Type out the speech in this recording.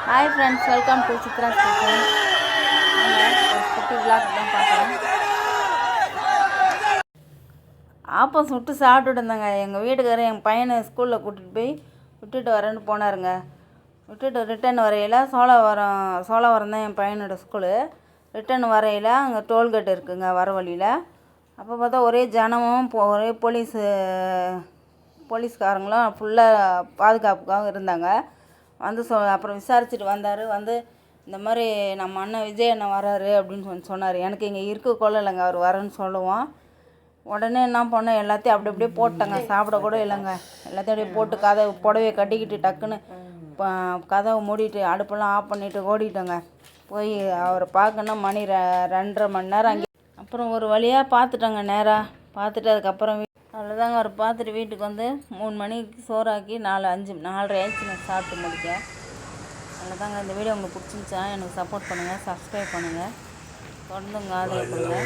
Hi friends, welcome to Chitra's kitchen. ஒரு குட்டி vlog தான் பார்க்குறேன். ஆப்பம் சுட்டு சாப்பிட்டுட்டு இருந்தாங்க. எங்கள் வீட்டுக்காரர் என் பையனை ஸ்கூலில் கூட்டிகிட்டு போய் விட்டுட்டு வரேன்னு போனாருங்க. விட்டுட்டு ரிட்டன் வரையில் சோழவரம் தான் என் பையனோட ஸ்கூலு. ரிட்டன் வரையில் அங்கே டோல்கேட் இருக்குங்க வர வழியில். அப்போ பார்த்தா ஒரே ஜனமும் ஒரே போலீஸ்காரங்களும் ஃபுல்லாக பாதுகாப்புக்காக இருந்தாங்க. வந்து அப்புறம் விசாரிச்சுட்டு வந்தார். வந்து இந்த மாதிரி நம்ம அண்ணன் விஜய் அண்ணன் வராரு அப்படின்னு சொன்னார். எனக்கு இங்கே இருக்க கொள்ளலைங்க, அவர் வரேன்னு சொல்லுவோம். உடனே என்ன பண்ணோம், எல்லாத்தையும் அப்படி அப்படியே போட்டேங்க. சாப்பிட கூட இல்லைங்க. எல்லாத்தையும் அப்படியே போட்டு புடவையை கட்டிக்கிட்டு டக்குன்னு கதவை மூடிட்டு அடுப்பெல்லாம் ஆஃப் பண்ணிவிட்டு ஓடிட்டோங்க. போய் அவரை பார்க்கணும். மணி 2:30 மணி நேரம் அங்கே. அப்புறம் ஒரு வழியாக பார்த்துட்டோங்க. நேராக பார்த்துட்டு அதுக்கப்புறம் அவ்வளோதாங்க. அவர் பார்த்துட்டு வீட்டுக்கு வந்து 3 மணிக்கு சோறாக்கி 4:30 ஆயிடுச்சு நான் சாப்பிட்டு முடிக்க. அவ்வளோதாங்க. இந்த வீடியோ உங்களுக்கு பிடிச்சிருந்துச்சா எனக்கு சப்போர்ட் பண்ணுங்கள், சப்ஸ்கிரைப் பண்ணுங்கள், தொடர்ந்து உங்கள் ஆதரவு கொடுங்க.